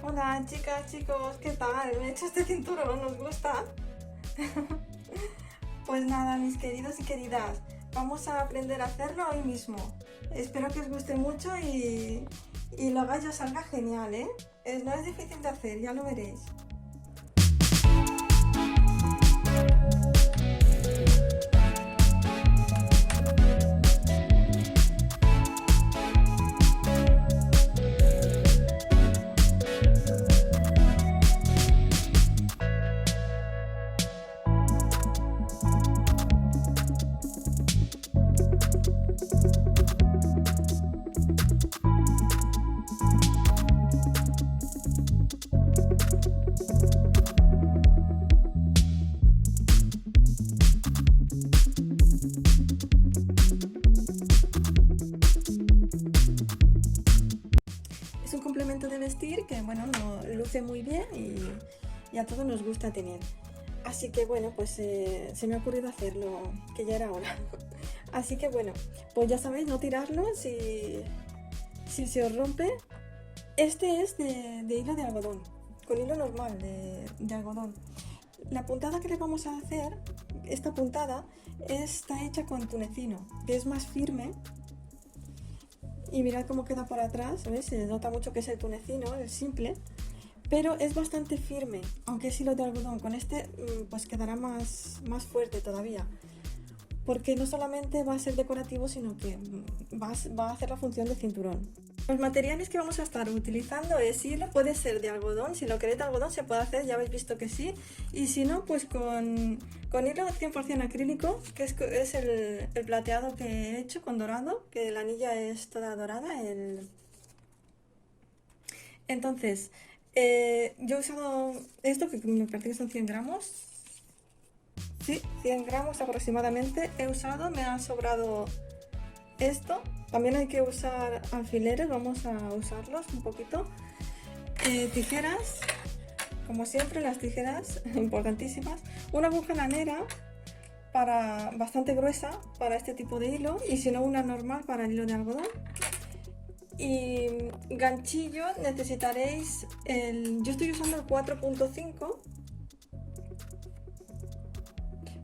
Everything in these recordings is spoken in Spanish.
Hola chicas, chicos, ¿qué tal? Me he hecho este cinturón, ¿os gusta? Pues nada, mis queridos y queridas, vamos a aprender a hacerlo hoy mismo. Espero que os guste mucho y lo hagáis y os salga genial, ¿eh? No es difícil de hacer, ya lo veréis. Es un complemento de vestir que, bueno, luce muy bien y a todos nos gusta tener. Así que, bueno, pues se me ha ocurrido hacerlo, que ya era hora. Así que, bueno, pues ya sabéis, no tirarlo si se os rompe. Este es de hilo de algodón, con hilo normal de algodón. La puntada que le vamos a hacer, esta puntada, está hecha con tunecino, que es más firme. Y mirad cómo queda por atrás, ¿ves? Se nota mucho que es el tunecino, el simple, pero es bastante firme, aunque es hilo de algodón. Con este pues quedará más fuerte todavía, porque no solamente va a ser decorativo, sino que va a hacer la función de cinturón. Los materiales que vamos a estar utilizando es hilo, puede ser de algodón, si lo queréis de algodón se puede hacer, ya habéis visto que sí, y si no, pues con hilo 100% acrílico, que es el plateado que he hecho con dorado, que la anilla es toda dorada. Entonces, yo he usado esto, que me parece que son 100 gramos, sí, 100 gramos aproximadamente he usado, me ha sobrado esto. También hay que usar alfileres, vamos a usarlos un poquito. Tijeras, como siempre, las tijeras importantísimas. Una aguja lanera bastante gruesa para este tipo de hilo, y si no, una normal para el hilo de algodón. Y ganchillo necesitaréis yo estoy usando el 4.5,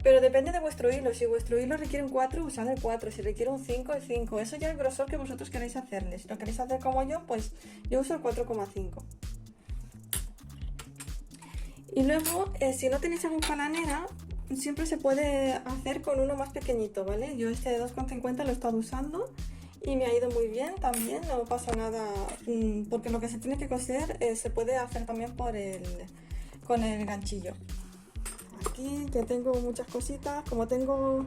pero depende de vuestro hilo. Si vuestro hilo requiere un 4, usad el 4. Si requiere un 5, el 5. Eso ya es el grosor que vosotros queréis hacerle. Si lo queréis hacer como yo, pues yo uso el 4,5. Y luego, si no tenéis aguja lanera, siempre se puede hacer con uno más pequeñito, ¿vale? Yo este de 2,50 lo he estado usando y me ha ido muy bien también, no pasa nada, porque lo que se tiene que coser se puede hacer también con el ganchillo. Aquí que tengo muchas cositas, como tengo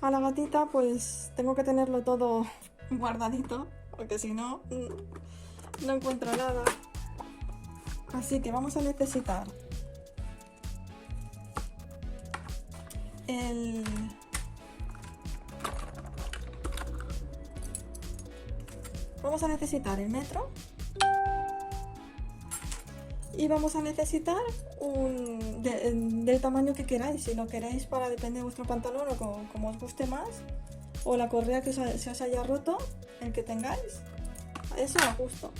a la gatita, pues tengo que tenerlo todo guardadito, porque si no, no encuentro nada. Así que vamos a necesitar el metro, y vamos a necesitar del tamaño que queráis. Si lo queréis depende de vuestro pantalón o como os guste más, o la correa que se os haya roto, el que tengáis, eso a gusto,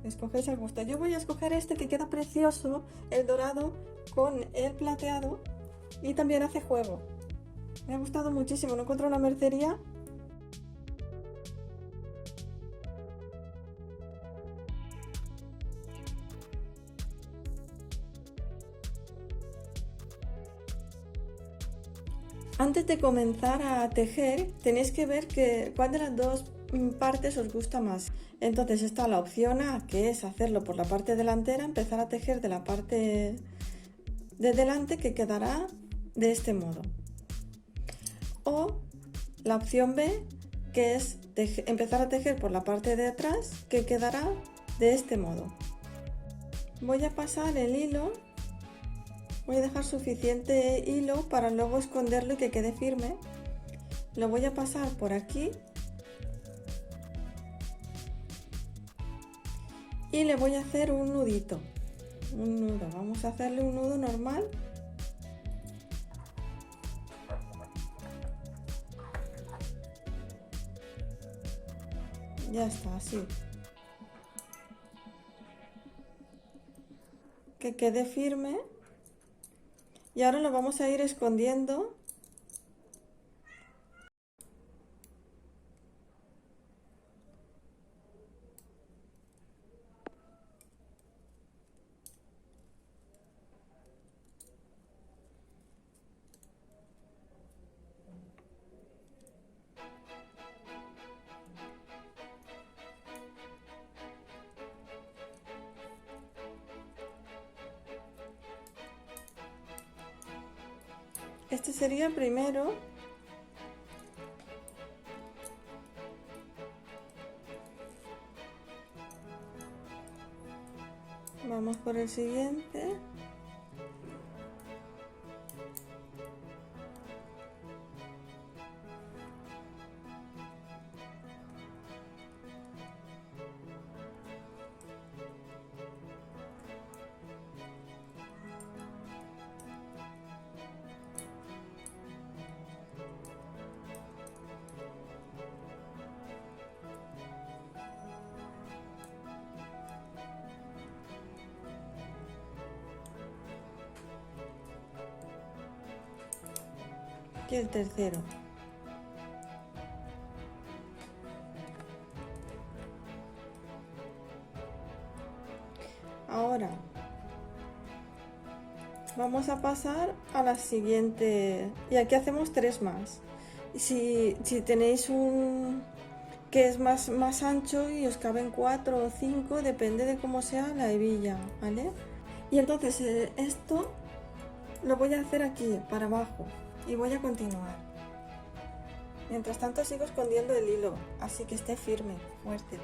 escogéis al gusto. Yo voy a escoger este que queda precioso, el dorado con el plateado, y también hace juego. Me ha gustado muchísimo, lo encuentro en la mercería. Antes de comenzar a tejer, tenéis que ver cuál de las dos partes os gusta más. Entonces está la opción A, que es hacerlo por la parte delantera, empezar a tejer de la parte de delante, que quedará de este modo. O la opción B, que es empezar a tejer por la parte de atrás, que quedará de este modo. Voy a pasar el hilo. Voy a dejar suficiente hilo para luego esconderlo y que quede firme. Lo voy a pasar por aquí y le voy a hacer un nudito, un nudo. Vamos a hacerle un nudo normal. Ya está, así. que quede firme. Y ahora lo vamos a ir escondiendo. Este sería el primero. Vamos por el siguiente. Y el tercero. Ahora vamos a pasar a la siguiente. Y aquí hacemos 3 más. Si tenéis un que es más ancho y os caben 4 o 5, depende de cómo sea la hebilla, ¿vale? Y entonces esto lo voy a hacer aquí, para abajo, y voy a continuar. Mientras tanto sigo escondiendo el hilo, así que esté firme, fuerte.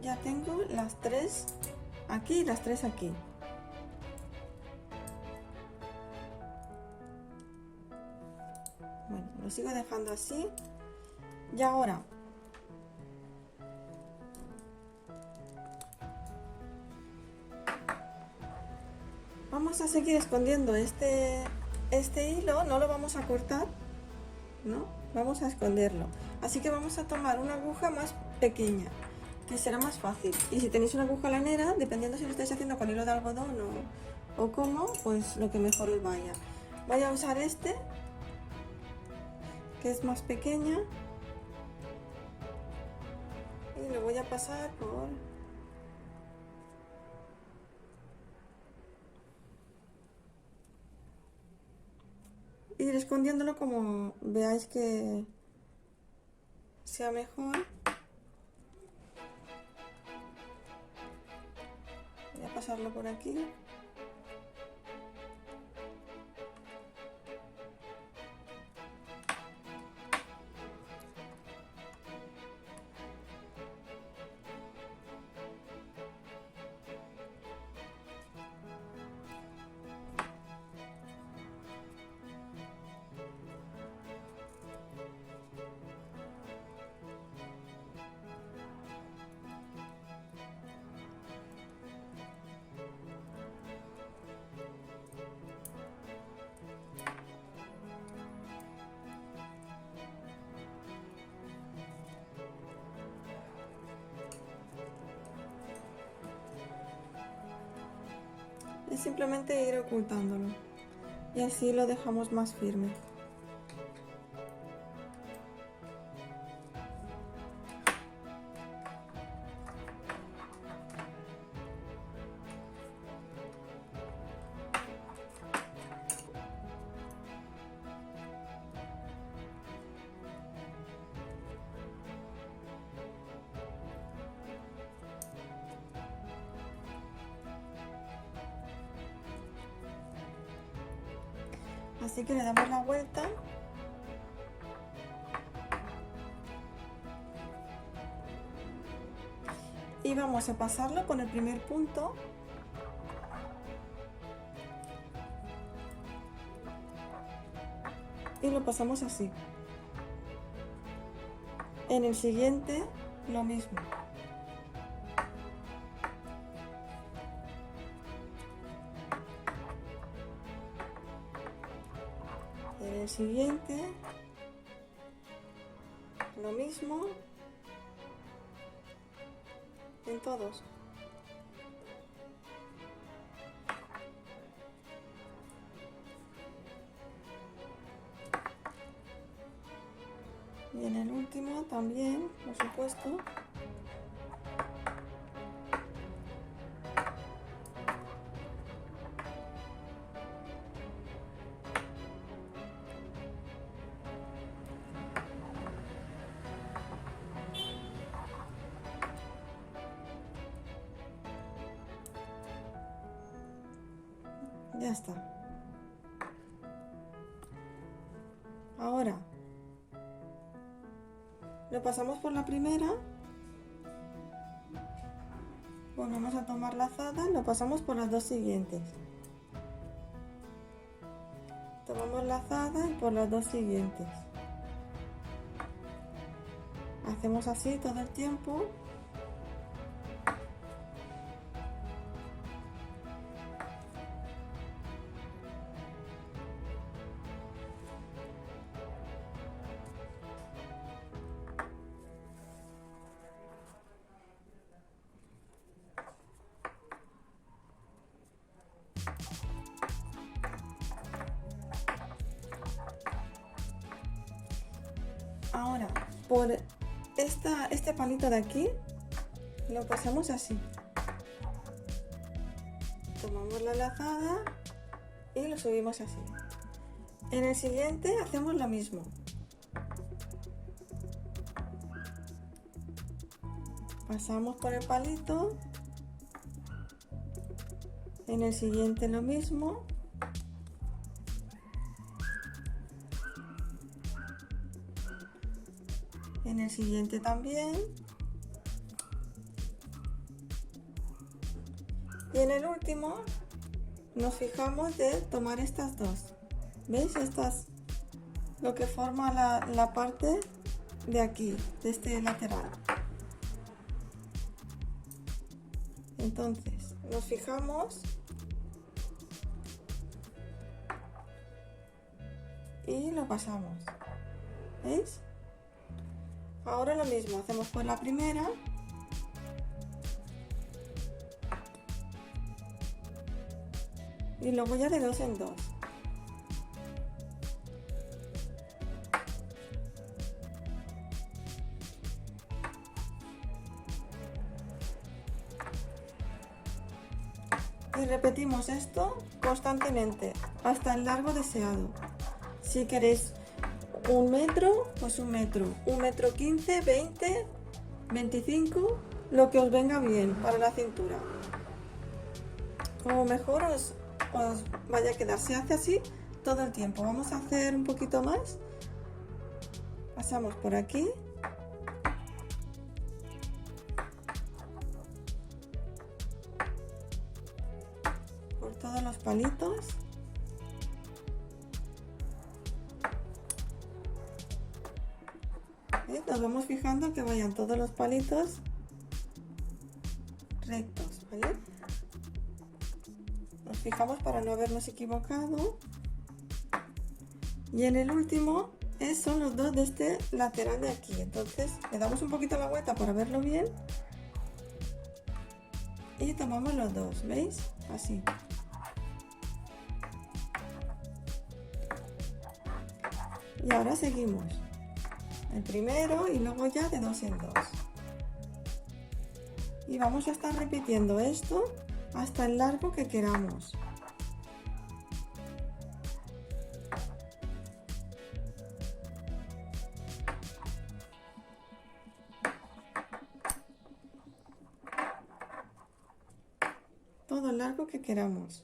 Ya tengo las 3 aquí y las 3 aquí. Bueno, lo sigo dejando así. Y ahora vamos a seguir escondiendo este hilo, no lo vamos a cortar, ¿no? Vamos a esconderlo. Así que vamos a tomar una aguja más pequeña, que será más fácil. Y si tenéis una aguja lanera, dependiendo si lo estáis haciendo con hilo de algodón o cómo, pues lo que mejor os vaya. Voy a usar este, que es más pequeña, y lo voy a pasar por... ir escondiéndolo como veáis que sea mejor. Voy a pasarlo por aquí. Es simplemente ir ocultándolo y así lo dejamos más firme. Así que le damos la vuelta. Y vamos a pasarlo con el primer punto. Y lo pasamos así. En el siguiente, lo mismo. En el siguiente, lo mismo. En todos. Y en el último también, por supuesto. Ya está. Ahora lo pasamos por la primera, volvemos a tomar lazada, lo pasamos por las dos siguientes. Tomamos lazada y por las dos siguientes. Hacemos así todo el tiempo. Ahora, por este palito de aquí, lo pasamos así. Tomamos la lazada y lo subimos así. En el siguiente hacemos lo mismo. Pasamos por el palito. En el siguiente lo mismo. En el siguiente también. Y en el último nos fijamos de tomar estas dos. ¿Veis? Estas, lo que forma la parte de aquí, de este lateral. Entonces, nos fijamos y lo pasamos. ¿Veis? Ahora lo mismo, hacemos por la primera. Y luego ya de dos en dos. Y repetimos esto constantemente hasta el largo deseado. Si queréis 1 metro, pues 1 metro, 1,15 m, 20, 25, lo que os venga bien para la cintura. Como mejor os vaya a quedar. Se hace así todo el tiempo. Vamos a hacer un poquito más. Pasamos por aquí. Por todos los palitos. Nos vamos fijando que vayan todos los palitos rectos, ¿vale? Nos fijamos para no habernos equivocado. Y en el último son los dos de este lateral de aquí. Entonces le damos un poquito la vuelta para verlo bien. Y tomamos los dos, ¿veis? Así. Y ahora seguimos. El primero y luego ya de dos en dos. Y vamos a estar repitiendo esto hasta el largo que queramos. Todo el largo que queramos.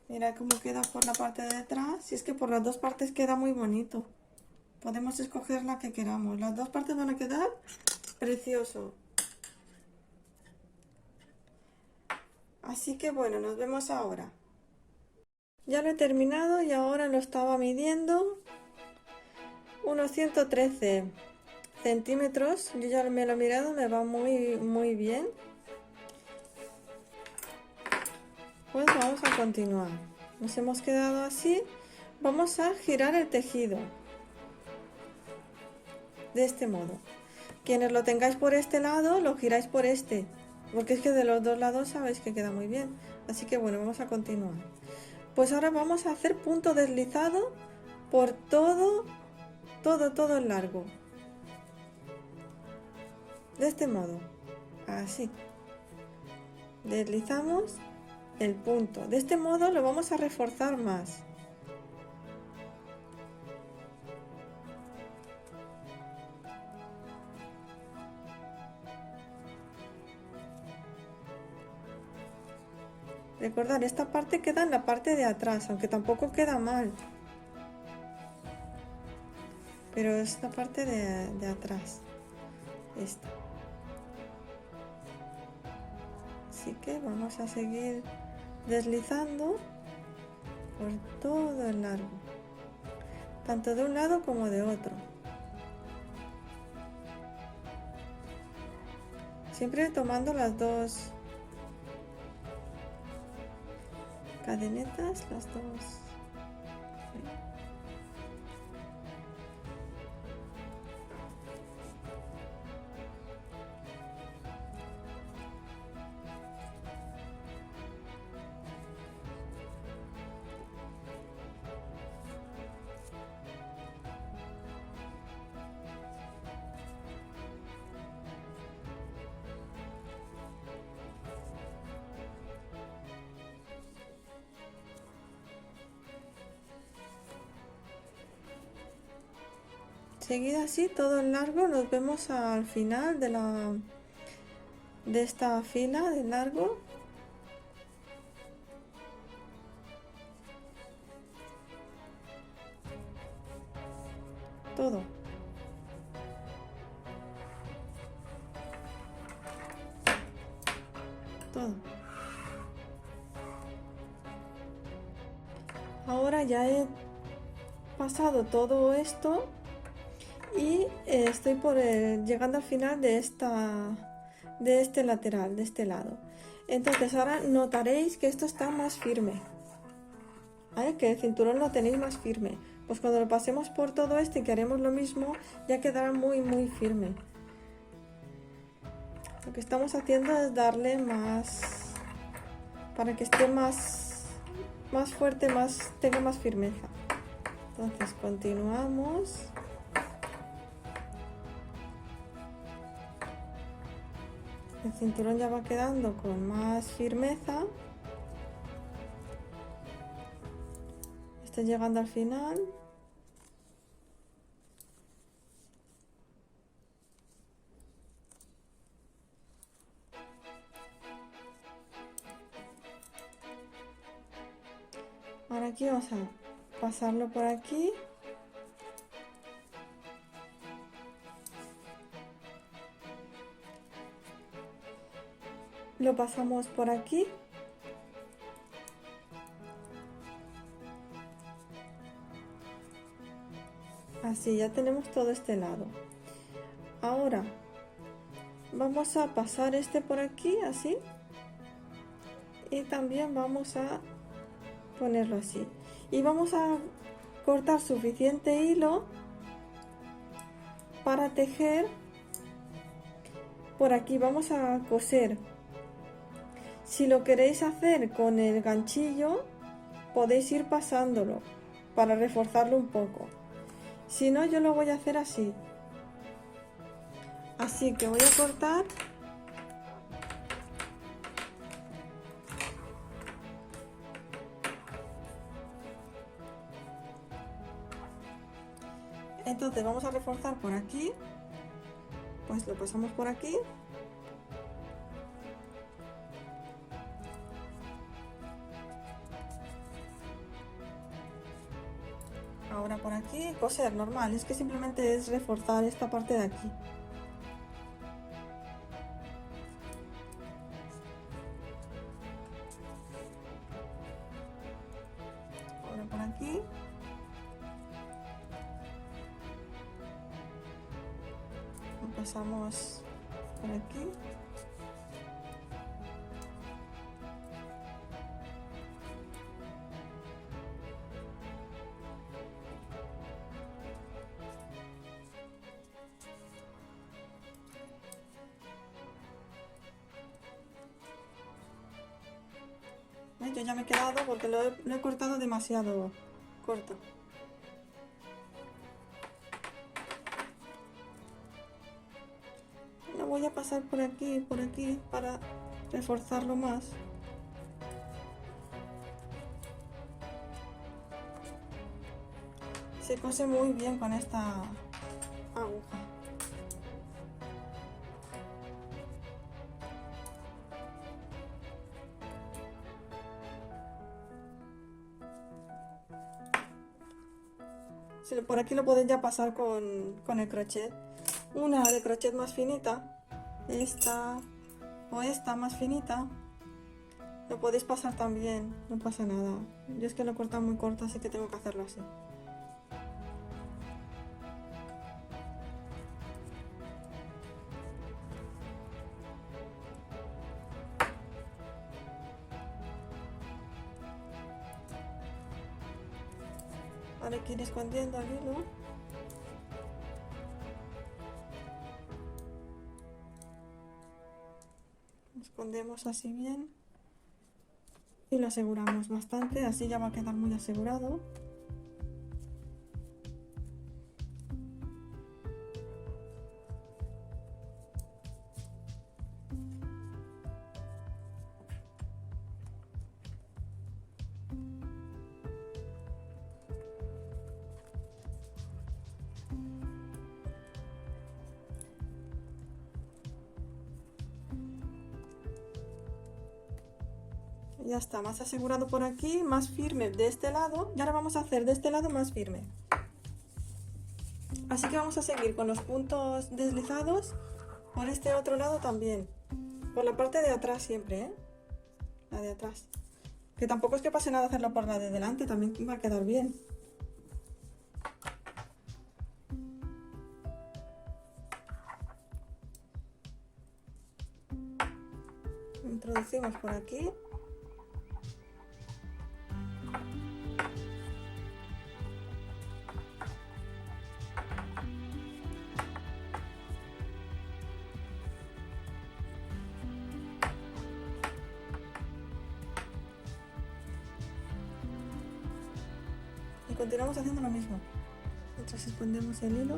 Mira cómo queda por la parte de detrás. Si es que por las dos partes queda muy bonito. Podemos escoger la que queramos. Las dos partes van a quedar precioso. Así que bueno, nos vemos ahora. Ya lo he terminado y ahora lo estaba midiendo. Unos 113 centímetros. Yo ya me lo he mirado, me va muy bien. Pues vamos a continuar. Nos hemos quedado así. Vamos a girar el tejido. De este modo. Quienes lo tengáis por este lado, lo giráis por este. Porque es que de los dos lados sabéis que queda muy bien. Así que bueno, vamos a continuar. Pues ahora vamos a hacer punto deslizado por todo el largo. De este modo. Así. Deslizamos el punto. De este modo lo vamos a reforzar más. Recordad, esta parte queda en la parte de atrás, aunque tampoco queda mal. Pero es la parte de atrás. Esta. Así que vamos a seguir deslizando por todo el largo. Tanto de un lado como de otro. Siempre tomando las dos cadenetas, las dos. Seguida así todo el largo, nos vemos al final de esta fila de largo. Todo. Todo. Ahora ya he pasado todo esto y estoy llegando al final de este lateral, de este lado. Entonces ahora notaréis que esto está más firme, ¿vale? Que el cinturón lo tenéis más firme. Pues cuando lo pasemos por todo esto y que haremos lo mismo, ya quedará muy firme. Lo que estamos haciendo es darle más, para que esté más fuerte, tenga más firmeza. Entonces continuamos. El cinturón ya va quedando con más firmeza. Estoy llegando al final. Ahora aquí vamos a pasarlo por aquí. Lo pasamos por aquí. Así, ya tenemos todo este lado. Ahora vamos a pasar este por aquí, así. Y también vamos a ponerlo así. Y vamos a cortar suficiente hilo para tejer. Por aquí vamos a coser. Si lo queréis hacer con el ganchillo, podéis ir pasándolo para reforzarlo un poco. Si no, yo lo voy a hacer así. Así que voy a cortar. Entonces vamos a reforzar por aquí. Pues lo pasamos por aquí. Ahora por aquí, coser normal, es que simplemente es reforzar esta parte de aquí. Ahora por aquí. Empezamos por aquí. Yo ya me he quedado porque lo he cortado demasiado corto. Lo voy a pasar por aquí para reforzarlo más. Se cose muy bien con esta aguja. Por aquí lo podéis ya pasar con el crochet. Una de crochet más finita, esta o esta más finita, lo podéis pasar también, no pasa nada. Yo es que lo he cortado muy corto, así que tengo que hacerlo así. Ahora hay que ir escondiendo el hilo. Escondemos así bien y lo aseguramos bastante, así ya va a quedar muy asegurado. Ya está, más asegurado por aquí, más firme de este lado. Y ahora vamos a hacer de este lado más firme. Así que vamos a seguir con los puntos deslizados por este otro lado también. Por la parte de atrás siempre, ¿eh? La de atrás. Que tampoco es que pase nada hacerlo por la de delante, también va a quedar bien. Introducimos por aquí. Y continuamos haciendo lo mismo. Mientras escondemos el hilo.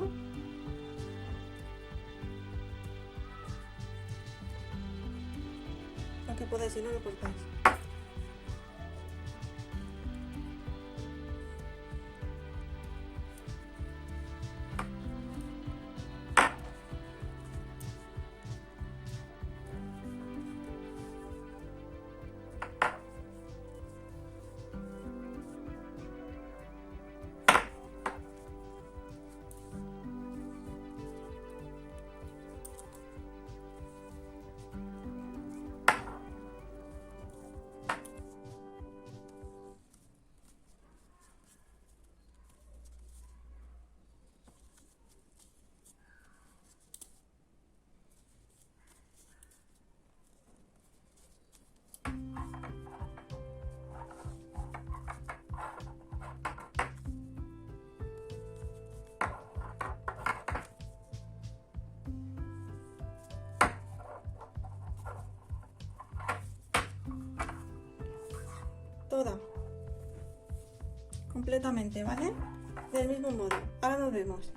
Lo que podéis, si no lo cortáis. Toda. Completamente, ¿vale? Del mismo modo. Ahora nos vemos.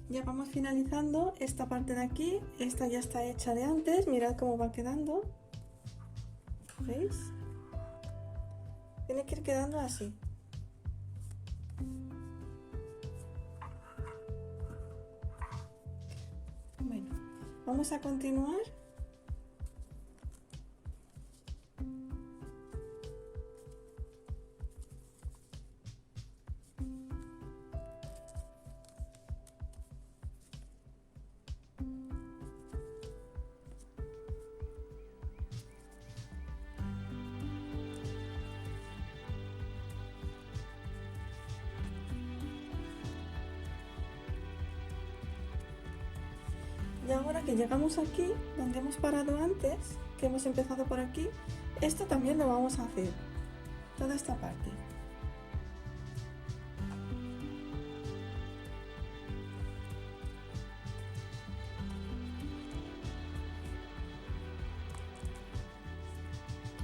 Ya vamos finalizando esta parte de aquí. Esta ya está hecha de antes. Mirad cómo va quedando. ¿Veis? Tiene que ir quedando así. Bueno, vamos a continuar. Y ahora que llegamos aquí, donde hemos parado antes, que hemos empezado por aquí, esto también lo vamos a hacer, toda esta parte.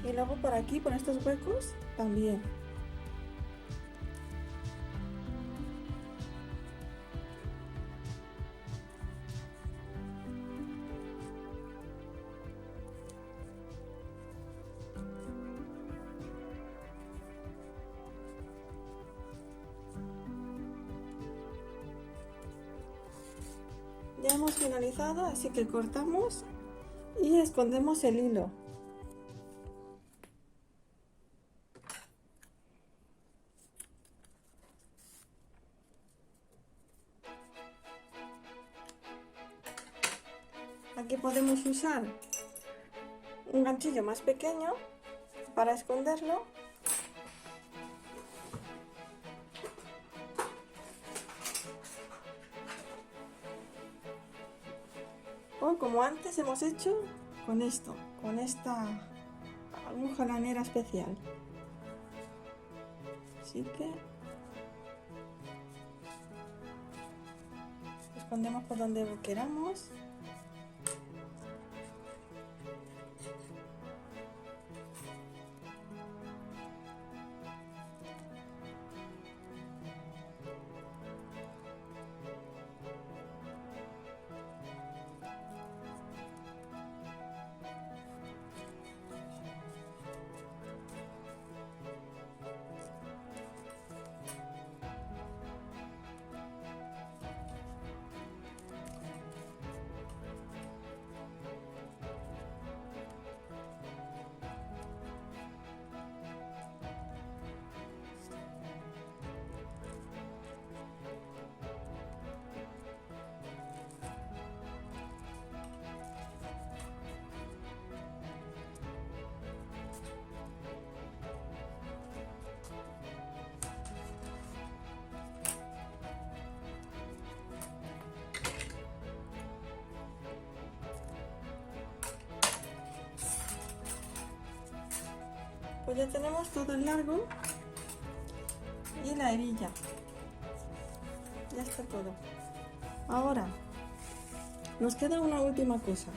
Y luego por aquí, por estos huecos, también. Ya hemos finalizado, así que cortamos y escondemos el hilo. Aquí podemos usar un ganchillo más pequeño para esconderlo. O como antes hemos hecho con esto, con esta aguja lanera especial. Así que escondemos por donde queramos. Pues ya tenemos todo el largo y la hebilla. Ya está todo. Ahora nos queda una última cosa,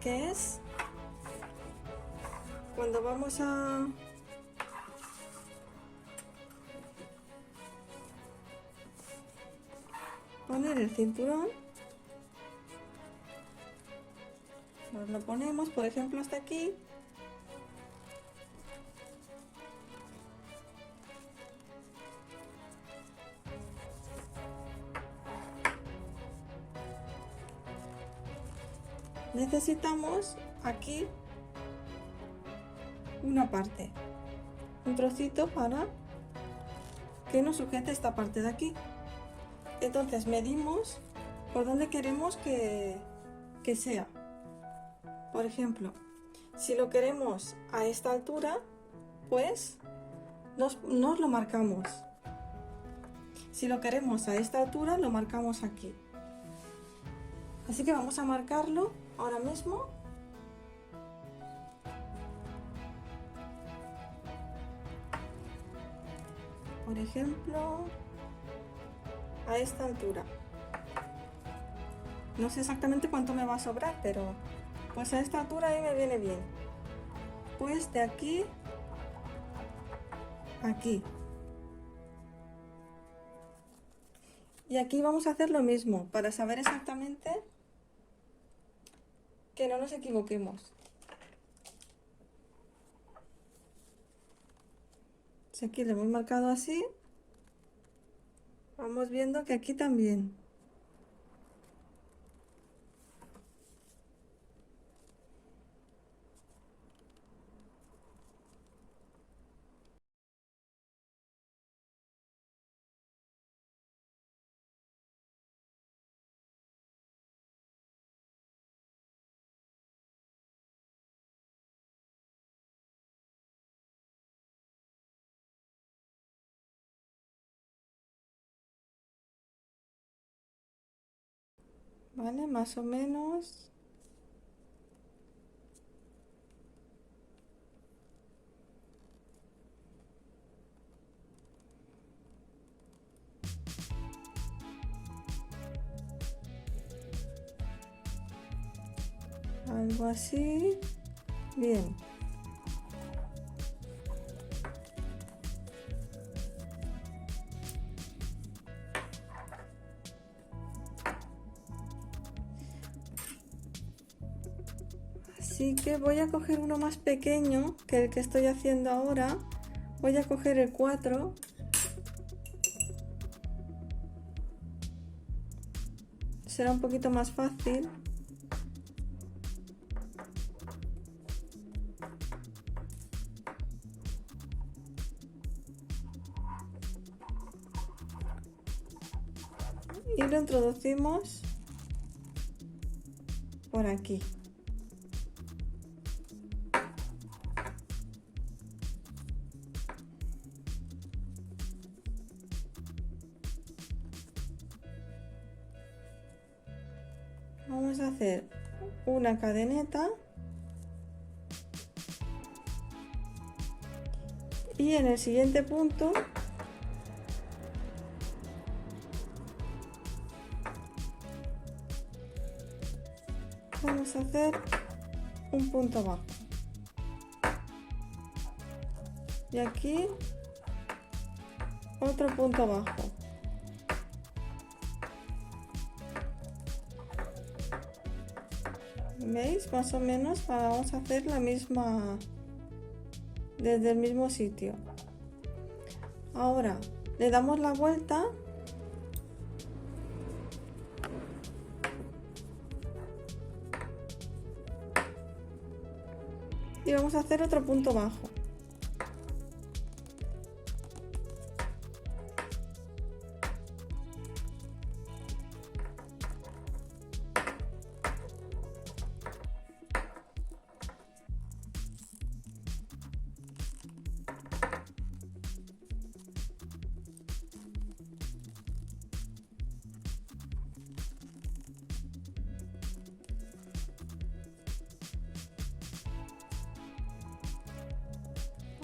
que es cuando vamos a poner el cinturón, nos lo ponemos, por ejemplo, hasta aquí. Necesitamos aquí una parte, un trocito para que nos sujete esta parte de aquí. Entonces medimos por dónde queremos que sea. Por ejemplo, si lo queremos a esta altura, pues nos lo marcamos. Si lo queremos a esta altura, lo marcamos aquí. Así que vamos a marcarlo ahora mismo. Por ejemplo, a esta altura. No sé exactamente cuánto me va a sobrar, pero pues a esta altura ahí me viene bien. Pues de aquí a aquí. Y aquí vamos a hacer lo mismo, para saber exactamente que no nos equivoquemos. Si aquí lo hemos marcado así, vamos viendo que aquí también. ¿vale? Más o menos. Algo así. Bien. Así que voy a coger uno más pequeño que el que estoy haciendo ahora. Voy a coger el 4. Será un poquito más fácil. Y lo introducimos por aquí. Vamos a hacer una cadeneta y en el siguiente punto vamos a hacer un punto bajo y aquí otro punto bajo. ¿Veis? Más o menos vamos a hacer la misma desde el mismo sitio. Ahora le damos la vuelta y vamos a hacer otro punto bajo.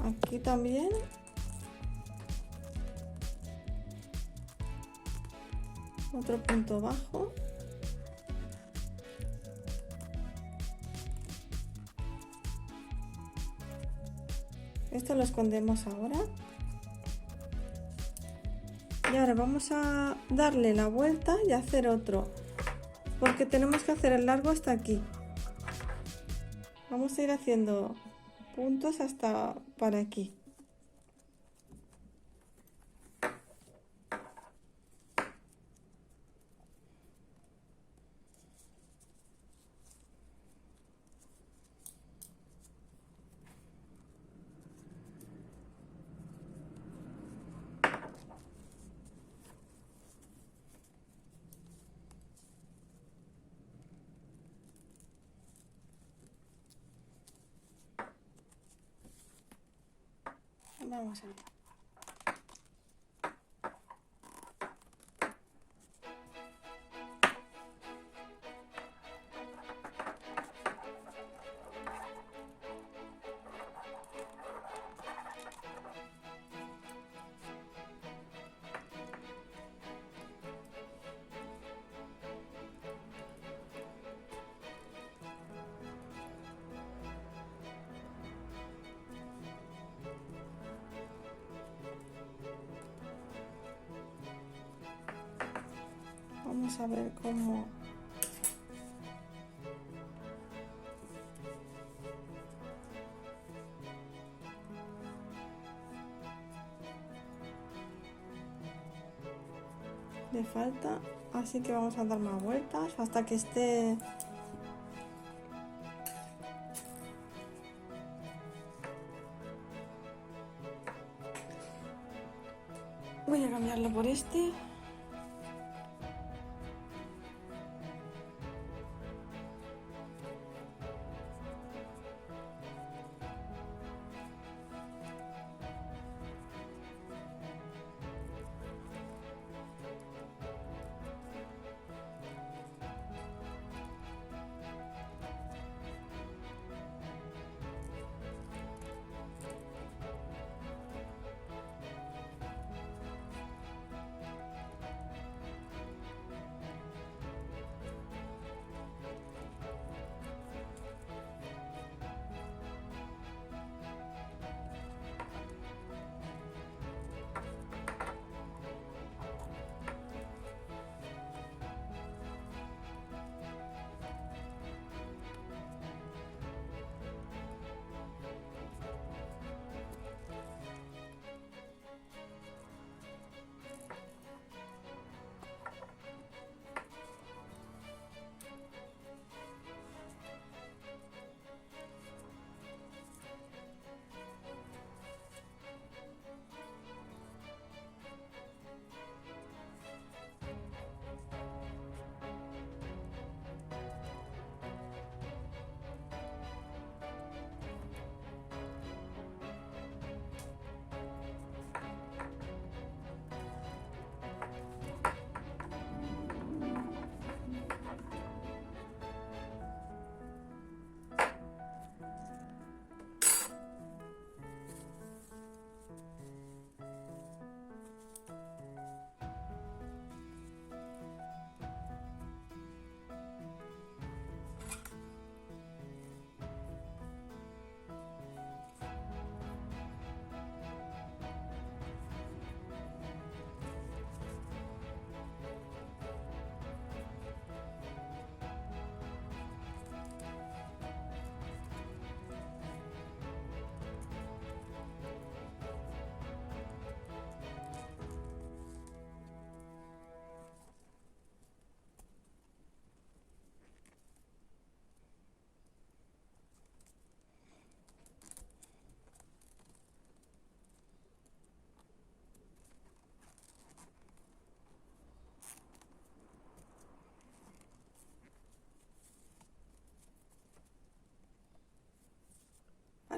Aquí también. Otro punto bajo. Esto lo escondemos ahora. Y ahora vamos a darle la vuelta y hacer otro. Porque tenemos que hacer el largo hasta aquí. Vamos a ir haciendo puntos hasta para aquí. Vamos a ver. Vamos a ver cómo le falta, así que vamos a dar más vueltas hasta que esté voy a cambiarlo por este.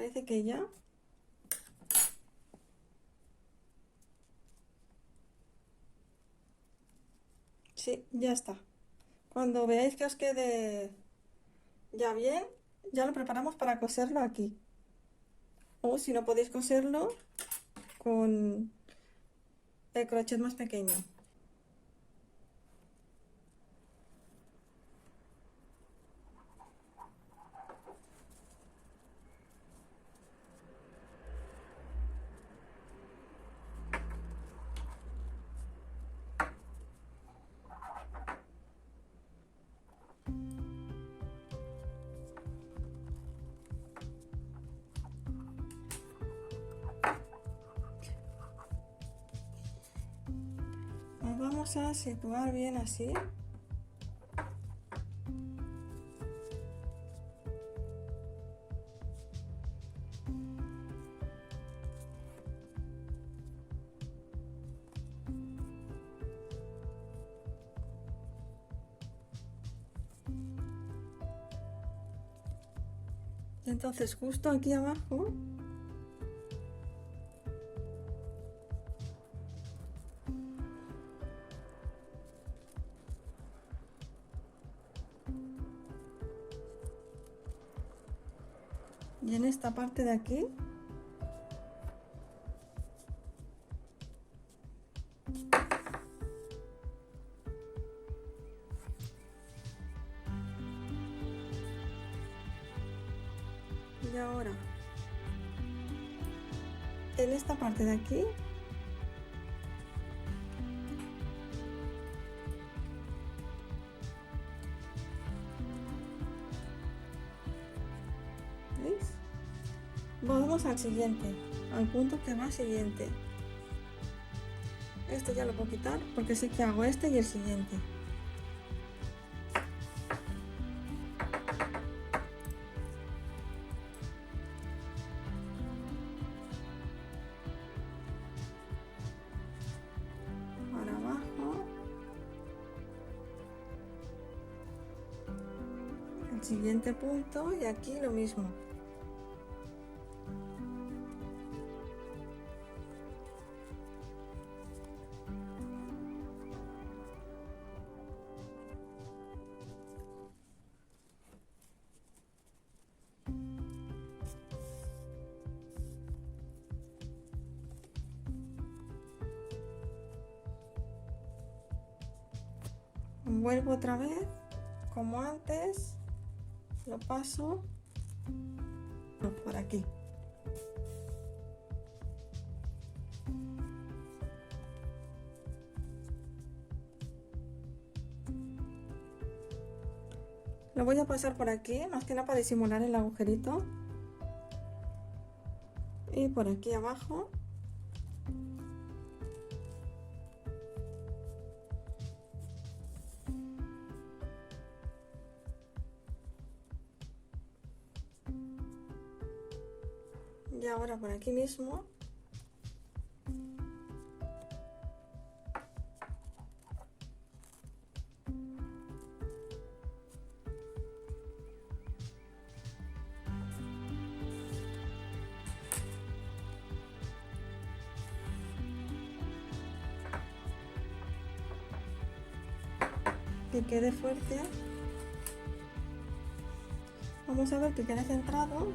parece que ya. Sí, ya está. Cuando veáis que os quede ya bien, ya lo preparamos para coserlo aquí. O si no podéis coserlo con el crochet más pequeño. Nos vamos a situar bien así. Entonces justo aquí abajo y en esta parte de aquí y ahora en esta parte de aquí ¿veis? Vamos al siguiente, al punto que va siguiente. Este ya lo puedo quitar porque sé que hago este y el siguiente. Ahora abajo. El siguiente punto y aquí lo mismo. Vuelvo otra vez, como antes, lo paso por aquí. Lo voy a pasar por aquí, más que nada para disimular el agujerito. Y por aquí abajo. Y ahora por aquí mismo. Que quede fuerte. Vamos a ver que quede centrado.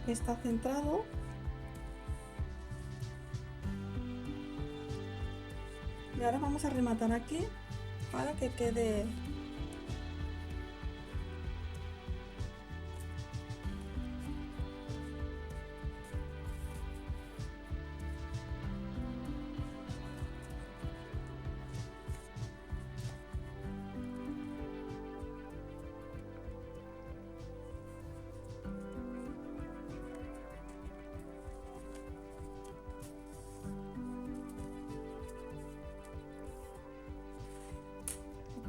Está centrado. Y ahora vamos a rematar aquí para que quede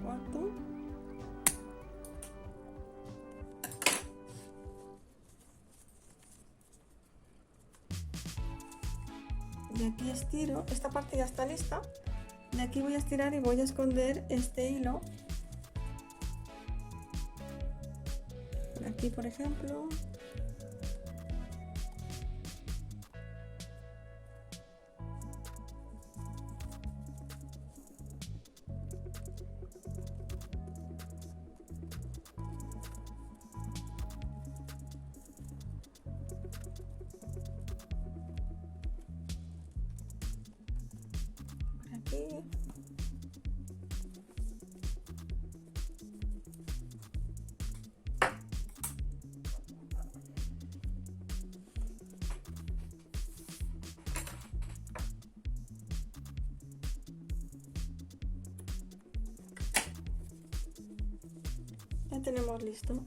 cuarto. Y aquí estiro, esta parte ya está lista. De aquí voy a estirar y voy a esconder este hilo. Por aquí, por ejemplo. aquí. Ya tenemos listo